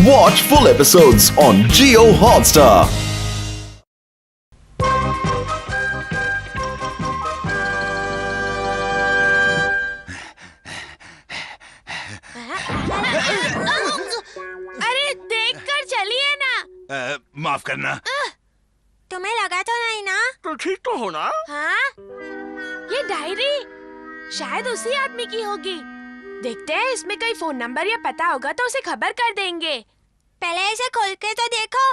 Watch full episodes on Jio Hotstar. अरे देखकर चलिए ना। माफ करना। तुम्हें लगा तो नहीं ना? तो ठीक तो हो ना? हाँ? ये डायरी शायद उसी आदमी की होगी। देखते हैं, इसमें कोई फोन नंबर या पता होगा तो उसे खबर कर देंगे। पहले इसे खोल के तो देखो।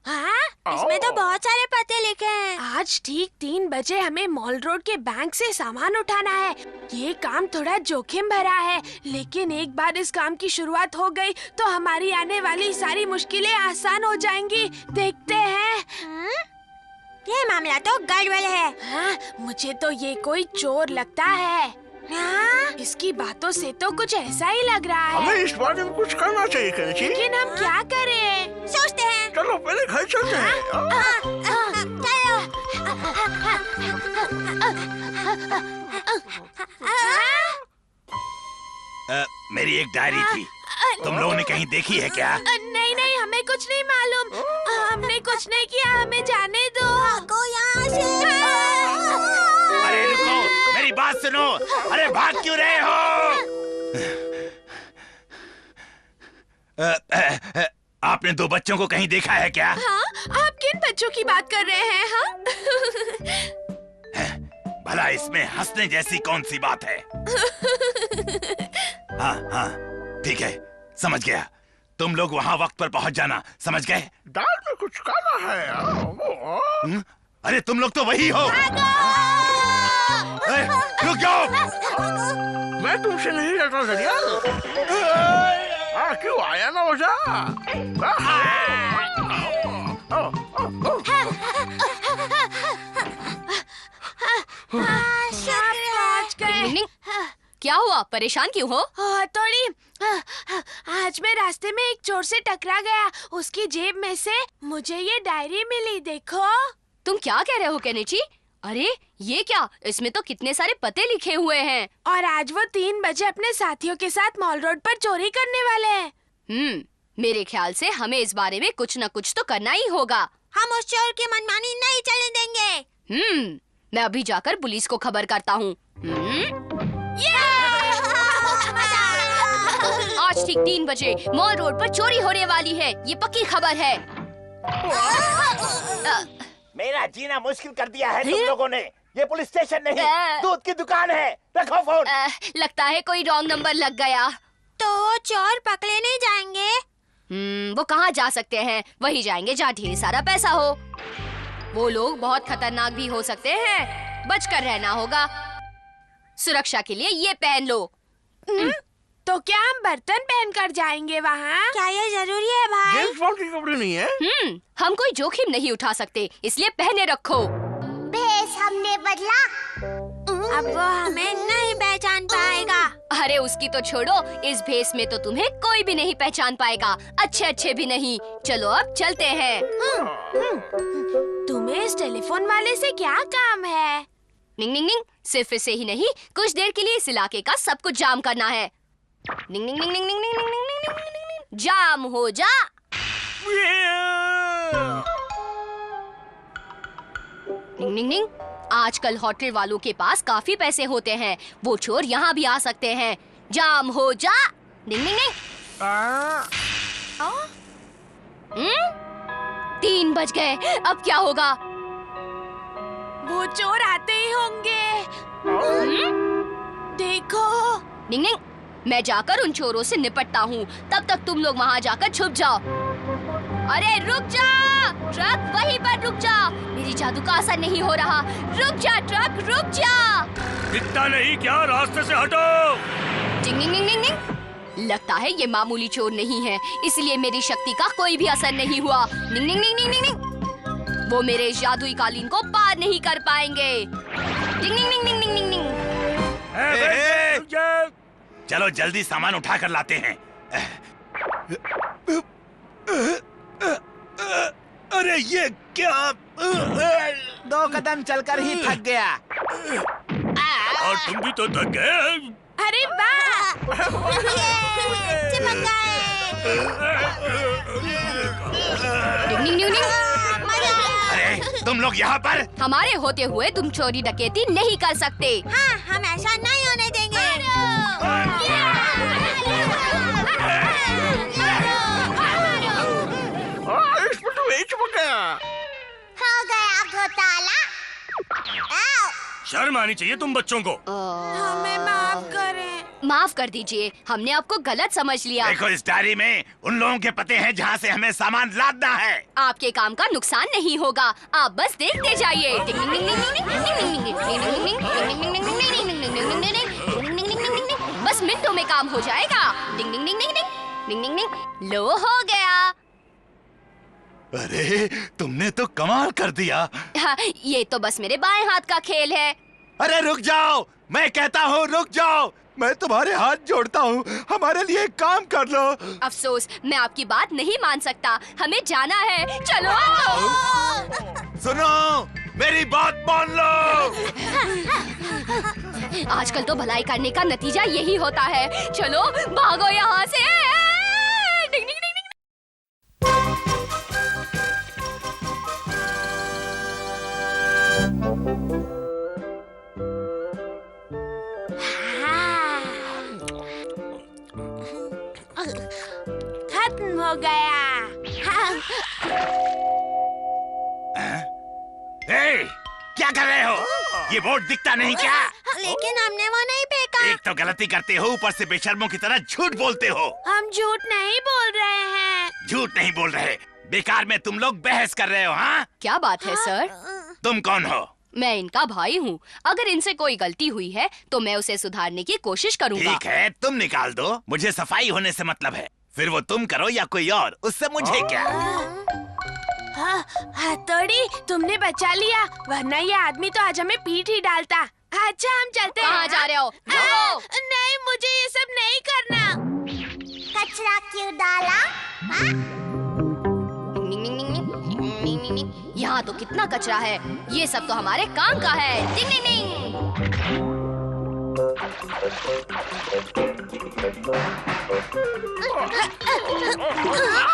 हाँ? इसमें तो बहुत सारे पते लिखे हैं। आज ठीक 3 बजे हमें मॉल रोड के बैंक से सामान उठाना है। ये काम थोड़ा जोखिम भरा है, लेकिन एक बार इस काम की शुरुआत हो गई तो हमारी आने वाली सारी मुश्किलें आसान हो जाएंगी। देखते हैं। ये मामला तो गड़बड़ है। हाँ, मुझे तो ये कोई चोर लगता है। हाँ? इसकी बातों से तो कुछ ऐसा ही लग रहा है। हमें इस बारे में कुछ करना चाहिए कनिची। लेकिन हम क्या करें? सोचते हैं। चलो पहले घर चलते हैं। मेरी एक डायरी थी, तुम लोगों ने कहीं देखी है क्या? नहीं नहीं, हमें कुछ नहीं मालूम। हमने कुछ नहीं किया, हमें जाने दो। भागो यहाँ से। अरे रुको, मेरी बात सुनो। अरे भाग क्यों रहे हो? आपने 2 बच्चों को कहीं देखा है क्या? हाँ? आप किन बच्चों की बात कर रहे हैं? हाँ? भला इसमें हंसने जैसी कौन सी बात है? हाँ हाँ ठीक है, समझ गया। तुम लोग वहाँ वक्त पर पहुँच जाना, समझ गए? दाल में कुछ काला है। अरे तुम लोग तो वही हो। रुक जाओ। मैं तुमसे नहीं डरता दरिया। क्यों आया ना वजह? क्या हुआ, परेशान क्यों हो? थोड़ी आज मैं रास्ते में एक चोर से टकरा गया। उसकी जेब में से मुझे ये डायरी मिली, देखो। तुम क्या कह रहे हो केनिची? अरे ये क्या, इसमें तो कितने सारे पते लिखे हुए हैं। और आज वो 3 बजे अपने साथियों के साथ मॉल रोड पर चोरी करने वाले हैं। मेरे ख्याल से हमें इस बारे में कुछ न कुछ तो करना ही होगा। हम उस चोर की मनमानी नहीं चलने देंगे। मैं अभी जाकर पुलिस को खबर करता हूँ। आज ठीक 3 बजे मॉल रोड पर चोरी होने वाली है, ये पक्की खबर है। मेरा जीना मुश्किल कर दिया है तुम लोगों ने। ये पुलिस स्टेशन नहीं, दूध की दुकान है। रखो फोन। लगता है कोई रॉन्ग नंबर लग गया। तो वो चोर पकड़े नहीं जाएंगे? वो कहाँ जा सकते हैं? वही जाएंगे जहाँ ढेर सारा पैसा हो। वो लोग बहुत खतरनाक भी हो सकते हैं, बचकर रहना होगा। सुरक्षा के लिए ये पहन लो। तो क्या हम बर्तन पहनकर जाएंगे वहाँ? क्या ये जरूरी है भाई? जेम्स बॉन्ड के कपड़े नहीं है। हम कोई जोखिम नहीं उठा सकते, इसलिए पहने रखो। भेष हमने बदला, अब वो हमें नहीं पहचान पाएगा। अरे उसकी तो छोड़ो, इस भेष में तो तुम्हें कोई भी नहीं पहचान पाएगा, अच्छे अच्छे भी नहीं। चलो अब चलते हैं। तुम्हें इस टेलीफोन वाले से क्या काम है? निंग निंग निंग, सिर्फ इसे ही नहीं, कुछ देर के लिए इस इलाके का सब कुछ जाम करना है। निंग निंग निंग निंग निंग निंग निंग निंग निंग, जाम हो जा। निंग निंग निंग, आजकल होटल वालों के पास काफी पैसे होते हैं, वो चोर यहाँ भी आ सकते हैं। जाम हो जा। निंग निंग निंग। 3 बज गए, अब क्या होगा? वो चोर आते ही होंगे। देखो। निंग निंग, मैं जाकर उन चोरों से निपटता हूँ, तब तक तुम लोग वहाँ जाकर छुप जाओ। अरे रुक जा, ट्रक वहीं पर रुक जा। मेरी जादू का असर नहीं हो रहा। रुक जा ट्रक, रुक जा। दिखता नहीं क्या? रास्ते से हटो। टिंग टिंग टिंग टिंग। लगता है ये मामूली चोर नहीं है, इसलिए मेरी शक्ति का कोई भी असर नहीं हुआ। निंग निंग निंग निंग निंग। वो मेरे जादुई कालीन को पार नहीं कर पाएंगे। टिंग निंग निंग निंग निंग निंग। चलो जल्दी सामान उठा कर लाते हैं। अरे ये क्या? 2 कदम चलकर ही थक गया। और तुम भी तो थक गए। अरे वाह! चिपक गए। डिंग डिंग डिंग डिंग। अरे तुम लोग यहाँ पर? हमारे होते हुए तुम चोरी डकैती नहीं कर सकते। हाँ, हम ऐसा नहीं होने देंगे। इसमें तो यही चिपक गया। हो गया घोटाला। शर्म आनी चाहिए तुम बच्चों को। हमें माफ करें। माफ कर दीजिए, हमने आपको गलत समझ लिया। देखो इस डायरी में उन लोगों के पते हैं जहाँ से हमें सामान लादना है। आपके काम का नुकसान नहीं होगा, आप बस देखते जाइए। बस मिनटों में काम हो जाएगा। डिंग डिंग डिंग डिंग डिंग डिंग डिंग। लो हो गया। अरे तुमने तो कमाल कर दिया। हाँ, ये तो बस मेरे बाएं हाथ का खेल है। अरे रुक जाओ, मैं कहता हूँ रुक जाओ। मैं तुम्हारे हाथ जोड़ता हूँ, हमारे लिए एक काम कर लो। अफसोस, मैं आपकी बात नहीं मान सकता। हमें जाना है, चलो। सुनो, मेरी बात मान लो। आजकल तो भलाई करने का नतीजा यही होता है। चलो भागो यहाँ से। डिंग डिंग डिंग डिंग। खत्म हो गया। ए, क्या कर रहे हो? ये बोर्ड दिखता नहीं क्या? लेकिन हमने वो नहीं फेंका। एक तो गलती करते हो, ऊपर से बेशर्मों की तरह झूठ बोलते हो। हम झूठ नहीं बोल रहे हैं। झूठ नहीं बोल रहे, बेकार में तुम लोग बहस कर रहे हो। हाँ, क्या बात है सर? तुम कौन हो? मैं इनका भाई हूँ। अगर इनसे कोई गलती हुई है तो मैं उसे सुधारने की कोशिश करूँगा। ठीक है, तुम निकाल दो, मुझे सफाई होने से मतलब है। फिर वो तुम करो या कोई और, उससे मुझे क्या। हथौड़ी, तुमने बचा लिया, वरना ये आदमी तो आज हमें पीठ ही डालता। अच्छा, हम चलते हैं। कहाँ जा रहे हो? रुको। नहीं, मुझे ये सब नहीं करना। कचरा क्यों डाला? यहाँ तो कितना कचरा है। ये सब तो हमारे काम का है। डिंग डिंग डिंग।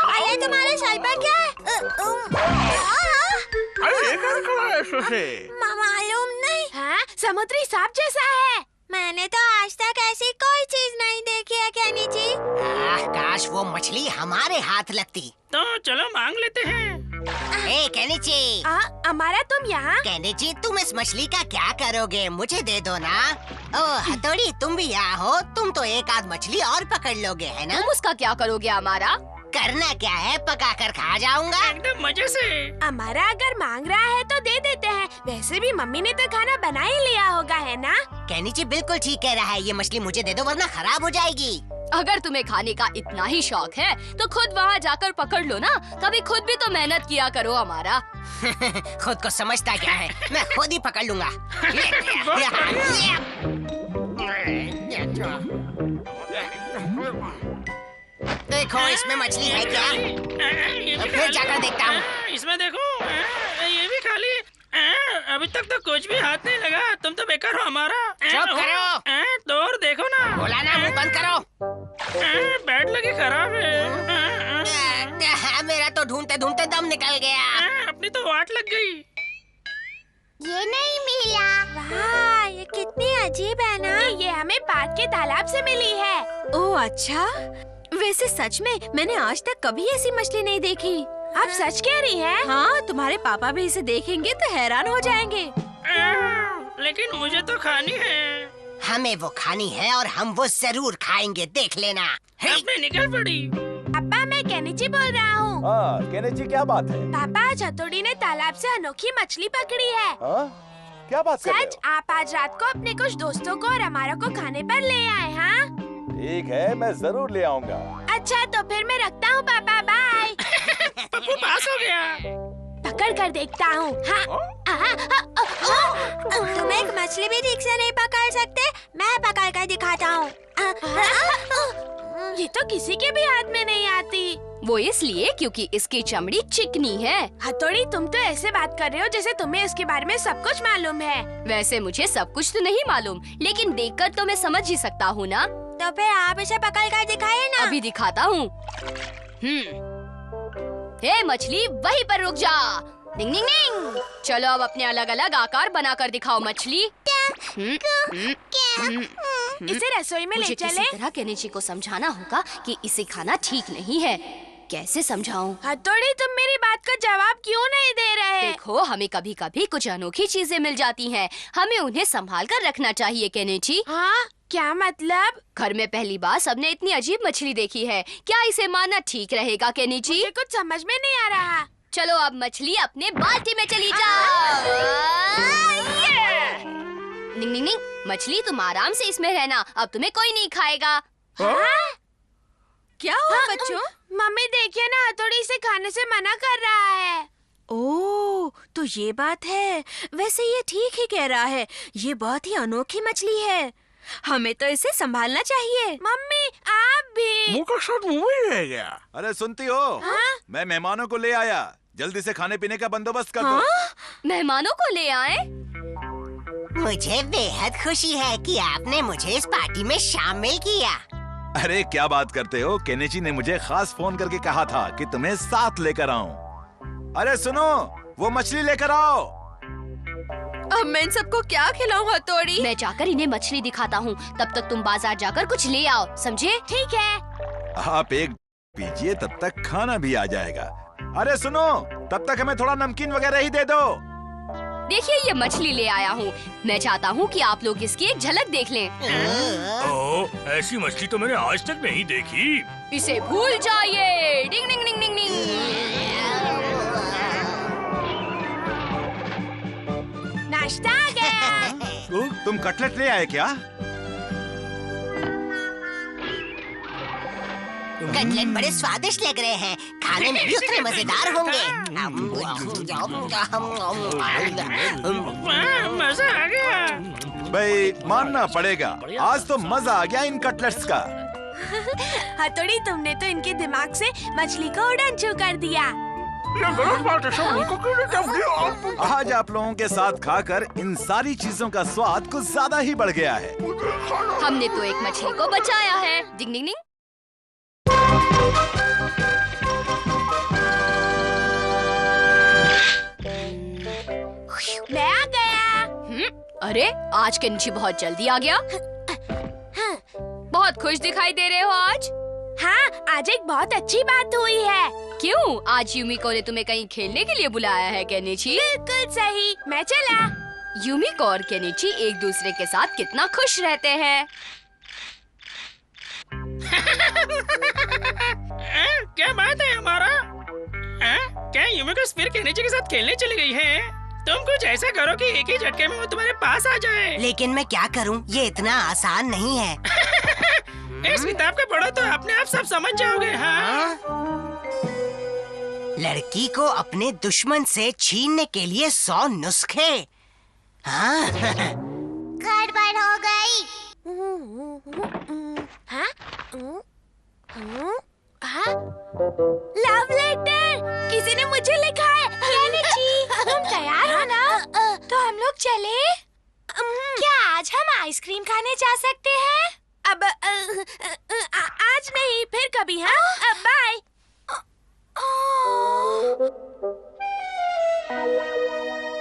अरे तुम्हारे सर पर क्या है? अरे ये क्या खड़ा है सुसे? मालूम नहीं। हाँ, समुद्री सांप जैसा है। मैंने तो आज तक ऐसी कोई चीज नहीं देखी है कैनी जी। काश वो मछली हमारे हाथ लगती। तो चलो मांग लेते हैं। ए केनिची, हमारा तुम यहाँ? केनिची, तुम इस मछली का क्या करोगे? मुझे दे दो ना। ओ हथौड़ी, तुम भी यहाँ हो, तुम तो एक आध मछली और पकड़ लोगे, है ना? तुम उसका क्या करोगे? हमारा करना क्या है, पका कर खा जाऊंगा। एकदम मजे से। हमारा अगर मांग रहा है तो दे देते हैं। वैसे भी मम्मी ने तो खाना बना ही लिया होगा, है ना? केनिची बिल्कुल ठीक कह रहा है, ये मछली मुझे दे दो वरना खराब हो जाएगी। अगर तुम्हें खाने का इतना ही शौक है तो खुद वहाँ जाकर पकड़ लो ना। कभी खुद भी तो मेहनत किया करो हमारा। खुद को समझता क्या है, मैं खुद ही पकड़ लूंगा। देखो इसमें मछली है क्या? फिर जाकर देखता हूँ। इसमें देखो, ये भी खाली। अभी तक तो कुछ भी हाथ नहीं लगा। तुम तो बेकार हो हमारा। चुप करो। तो और देखो ना। बोला ना, मुंह बंद करो। बैट लगी खराब है। मेरा तो ढूंढते ढूंढते दम निकल गया। अपनी तो वाट लग गई। ये नहीं मिला। वाह, ये कितनी अजीब है ना। ये हमें पार्क के तालाब से मिली है। ओह अच्छा, वैसे सच में मैंने आज तक कभी ऐसी मछली नहीं देखी। आप सच कह रही हैं? हाँ, तुम्हारे पापा भी इसे देखेंगे तो हैरान हो जाएंगे। लेकिन मुझे तो खानी है। हमें वो खानी है और हम वो जरूर खाएंगे, देख लेना। अपने निकल पड़ी। पापा, मैं केनिची बोल रहा हूँ। केनिची, क्या बात है? पापा, आज हथौड़ी ने तालाब से अनोखी मछली पकड़ी है। क्या बात कर रहे सच, आप आज रात को अपने कुछ दोस्तों को और हमारा को खाने पर ले आए। हाँ ठीक है, मैं जरूर ले आऊंगा। अच्छा, तो फिर मैं रखता हूँ पापा, बाय। पप्पू पास हो गया। पकड़ कर देखता हूँ। तुम एक मछली भी ठीक से नहीं पकड़ सकते, मैं पकड़ कर दिखाता हूँ। ये तो किसी के भी हाथ में नहीं आती। वो इसलिए क्योंकि इसकी चमड़ी चिकनी है। हथौड़ी, तुम तो ऐसे बात कर रहे हो जैसे तुम्हें इसके बारे में सब कुछ मालूम है। वैसे मुझे सब कुछ तो नहीं मालूम, लेकिन देखकर तो मैं समझ ही सकता हूँ ना। तो फिर आप इसे पकड़ कर दिखाइए ना। अभी दिखाता हूँ। हे मछली, वहीं पर रुक जा। निंग निंग निंग। चलो अब अपने अलग अलग आकार बनाकर दिखाओ मछली। इसे रसोई में ले मुझे चले। किसी तरह केनिची को समझाना होगा कि इसे खाना ठीक नहीं है। कैसे समझाऊं? हथौड़ी, तुम मेरी बात का जवाब क्यों नहीं दे रहे? देखो, हमें कभी कभी कुछ अनोखी चीजें मिल जाती हैं। हमें उन्हें संभाल कर रखना चाहिए केनिची। हाँ, क्या मतलब? घर में पहली बार सबने इतनी अजीब मछली देखी है। क्या इसे मानना ठीक रहेगा केनिची? मुझे कुछ समझ में नहीं आ रहा। चलो अब मछली अपने बाल्टी में चली जाओ। निंग निंग निंग। मछली, तुम आराम से इसमें रहना, अब तुम्हें कोई नहीं खाएगा। क्या हुआ बच्चों? मम्मी देखिए ना, हथौड़ी इसे खाने से मना कर रहा है। ओह, तो ये बात है। वैसे ये ठीक ही कह रहा है। ये बहुत ही अनोखी मछली है, हमें तो इसे संभालना चाहिए। मम्मी, आप भी। मुंह का स्वाद मुंह में रह गया। अरे सुनती हो? हाँ? मैं मेहमानों को ले आया, जल्दी से खाने पीने का बंदोबस्त कर दो। मेहमानों को ले आए? मुझे बेहद खुशी है कि आपने मुझे इस पार्टी में शामिल किया। अरे क्या बात करते हो, केनिची ने मुझे खास फोन करके कहा था कि तुम्हें साथ लेकर आऊं। अरे सुनो, वो मछली लेकर आओ। अब मैं इन सबको क्या खिलाऊं हथौड़ी? मैं जाकर इन्हें मछली दिखाता हूँ, तब तक तुम बाजार जाकर कुछ ले आओ, समझे? ठीक है। आप एक पीजिए, तब तक खाना भी आ जाएगा। अरे सुनो, तब तक हमें थोड़ा नमकीन वगैरह ही दे दो। देखिए, ये मछली ले आया हूँ। मैं चाहता हूँ कि आप लोग इसकी एक झलक देख लें। ओह, ऐसी मछली तो मैंने आज तक नहीं देखी। इसे भूल जाइए। डिंग डिंग डिंग डिंग डिंग। नाश्ता आ गया। तुम कटलेट ले आए क्या? कटलेट बड़े स्वादिष्ट लग रहे हैं, खाने में भी उतने मजेदार होंगे। मजा आ गया। भाई मानना पड़ेगा, आज तो मजा आ गया इन कटलेट्स का। हथौड़ी, तुमने तो इनके दिमाग से मछली को उड़न छू कर दिया। आज आप लोगों के साथ खाकर इन सारी चीजों का स्वाद कुछ ज्यादा ही बढ़ गया है। हमने तो एक मछली को बचाया है। डिंग डिंग डिंग। मैं आ गया। अरे, आज केनिची बहुत जल्दी आ गया। बहुत खुश दिखाई दे रहे हो आज। हाँ, आज एक बहुत अच्छी बात हुई है। क्यों? आज यूमिको ने तुम्हें कहीं खेलने के लिए बुलाया है केनिची? बिल्कुल सही, मैं चला। यूमिको और केनिची एक दूसरे के साथ कितना खुश रहते हैं। क्या बात है हमारा? क्या यूमिको फिर केनिची के साथ खेलने चली गई है? तुम कुछ ऐसा करो कि एक ही झटके में वो तुम्हारे पास आ जाए। लेकिन मैं क्या करूं? ये इतना आसान नहीं है। इस किताब को पढ़ो तो अपने आप सब समझ जाओगे। हाँ? लड़की को अपने दुश्मन से छीनने के लिए 100 नुस्खे। हाँ? गड़बड़ हो गई। हाँ? हाँ? लव लेटर किसी ने मुझे लिखा है। केनिची, तुम तैयार हो ना? तो हम लोग चले? क्या आज हम आइसक्रीम खाने जा सकते हैं? अब आज नहीं, फिर कभी। हाँ, बाय।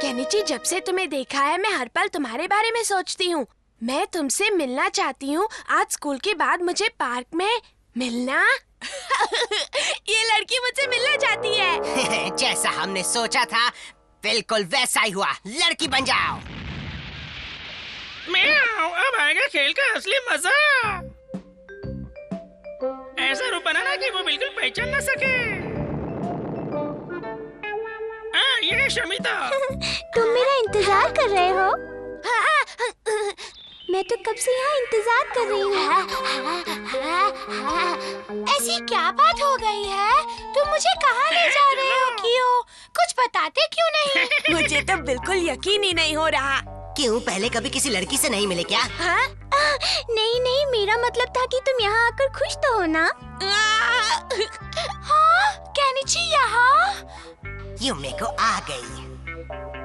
केनिची, जब से तुम्हें देखा है मैं हर पल तुम्हारे बारे में सोचती हूँ। मैं तुमसे मिलना चाहती हूँ। आज स्कूल के बाद मुझे पार्क में मिलना। ये लड़की मुझसे मिलना चाहती है। जैसा हमने सोचा था, बिल्कुल वैसा ही हुआ। लड़की बन जाओ। अब आएगा खेल का असली मजा। ऐसा रूप बनाना कि वो बिल्कुल पहचान न सके। हाँ, ये है शमिता। तुम मेरा इंतजार कर रहे हो? मैं तो कब से यहाँ इंतजार कर रही हूँ। ऐसी क्या बात हो गई है? तुम मुझे कहाँ ले जा रहे हो? क्यों? कुछ बताते क्यों नहीं? मुझे तो बिल्कुल यकीन ही नहीं हो रहा। क्यों, पहले कभी किसी लड़की से नहीं मिले क्या? हाँ? नहीं नहीं, मेरा मतलब था कि तुम यहाँ आकर खुश तो हो ना? हाँ, केनिची यहाँ? यूमिको आ गई।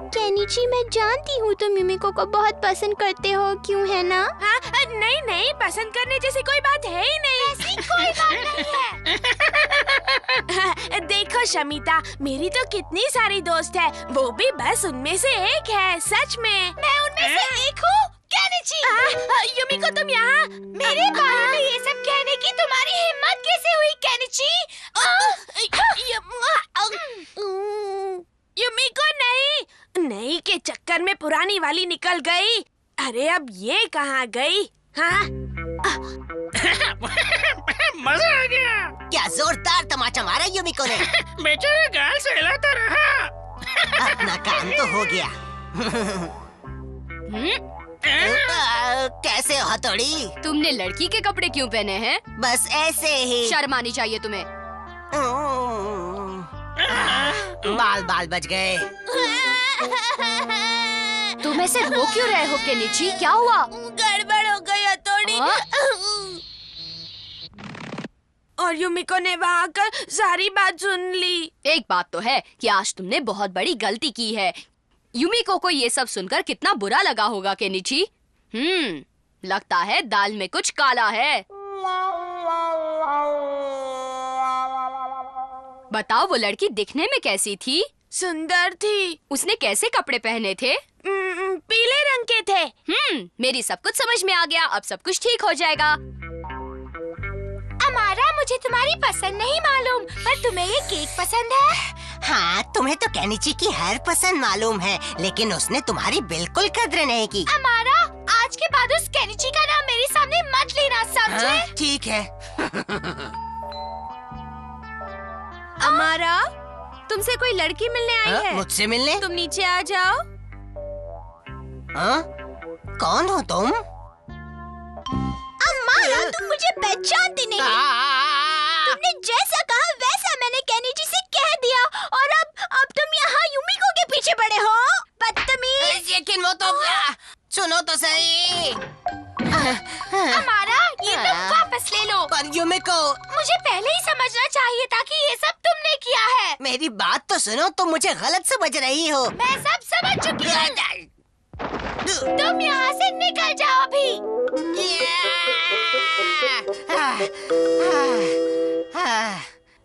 केनिची, मैं जानती हूँ तुम यूमिको को बहुत पसंद करते हो, क्यों है ना? हाँ, नहीं नहीं, पसंद करने जैसी कोई बात है ही नहीं। ऐसी कोई बात नहीं है। शमिता, मेरी तो कितनी सारी दोस्त है, वो भी बस उनमें से एक है। सच में मैं उनमें से एक हूँ। केनिची, युमिको तुम यहाँ? मेरे बारे में ये सब कहने की तुम्हारी हिम्मत कैसे हुई केनिची? युमिको नहीं, नहीं के चक्कर में पुरानी वाली निकल गई। अरे अब ये कहाँ गई? हाँ? मजा आ गया। क्या जोरदार तमाचा मारा युमिको ने। बेचारा गाल सहलाता रहा। अपना काम तो हो गया। कैसे हो हथौड़ी? तुमने लड़की के कपड़े क्यों पहने हैं? बस ऐसे ही। शर्म आनी चाहिए तुम्हें। बाल बाल बच गए। तुम ऐसे रो क्यों रहे हो केनिची? क्या हुआ? गड़बड़ हो गई हथौड़ी। और युमिको ने वहाँ आकर सारी बात सुन ली। एक बात तो है कि आज तुमने बहुत बड़ी गलती की है। युमिको को ये सब सुनकर कितना बुरा लगा होगा केनिची। लगता है दाल में कुछ काला है। बताओ, वो लड़की दिखने में कैसी थी? सुंदर थी। उसने कैसे कपड़े पहने थे? पीले रंग के थे। मेरी सब कुछ समझ में आ गया। अब सब कुछ ठीक हो जाएगा। अमारा, मुझे तुम्हारी पसंद नहीं मालूम, पर तुम्हें ये केक पसंद है? हाँ, तुम्हें तो केनिची की हर पसंद मालूम है, लेकिन उसने तुम्हारी बिल्कुल कद्र नहीं की। अमारा, आज के बाद उस केनिची का नाम मेरे सामने मत लेना, समझे? हाँ, ठीक है। अमारा, तुमसे कोई लड़की मिलने आई है। मुझसे मिलने? तुम नीचे आ जाओ। हाँ? कौन हो तुम? अमारा, तुम मुझे पहचानती नहीं। तुमने जैसा कहा वैसा मैंने केनिची से कह दिया, और अब तुम यहाँ युमिको के पीछे पड़े हो। बदतमीज। लेकिन वो तो सुनो तो सही। अमारा, ये तुम वापस ले लो। पर युमिको, मुझे पहले ही समझना चाहिए था कि ये सब तुमने किया है। मेरी बात तो सुनो, तुम मुझे गलत समझ रही हो। मैं सब समझ चुकी हूँ। तुम यहाँ से निकल जाओ अभी।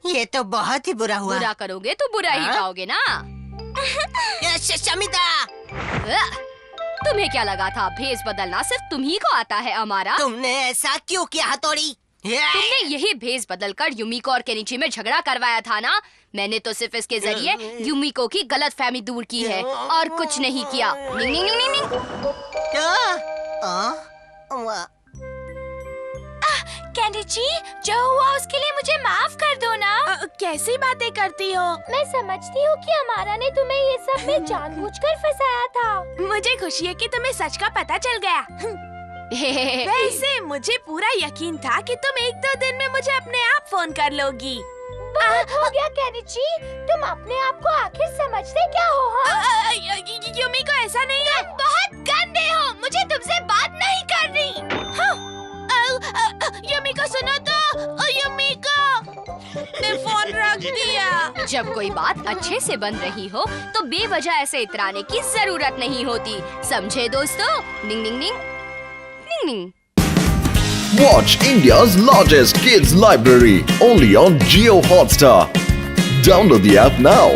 ये तो बहुत ही बुरा हुआ। बुरा करोगे तो बुरा ही खाओगे ना। शमिता, तुम्हें क्या लगा था भेष बदलना सिर्फ तुम ही को आता है अमारा? तुमने ऐसा क्यों किया हथौड़ी? तुमने यही भेष बदलकर युमिको और केनिची में झगड़ा करवाया था ना। मैंने तो सिर्फ इसके जरिए युमिको की गलतफहमी दूर की है और कुछ नहीं किया। निंग निंग निंग निंग निंग। केनिची, जो हुआ उसके लिए मुझे माफ कर दो ना। कैसी बातें करती हो? मैं समझती हूँ कि अमारा ने तुम्हें ये सब में जानबूझकर फंसाया था। मुझे खुशी है कि तुम्हें सच का पता चल गया। वैसे मुझे पूरा यकीन था कि तुम 1-2 दिन में मुझे अपने आप फोन कर लोगी। बहुत हो गया केनिची, तुम अपने आप को आखिर समझते क्या हो? युमिको, ऐसा नहीं है। तुम बहुत गंदे हो, मुझे तुमसे बात नहीं करनी। युमिको सुनो तो। युमिको, मैं फोन रख दिया। जब कोई बात अच्छे से बन रही हो तो बेवजह ऐसे इतराने की जरूरत नहीं होती, समझे दोस्तों? निंग निंग निंग निंग निंग। Watch India's largest kids library only on Jio Hotstar. Download the app now.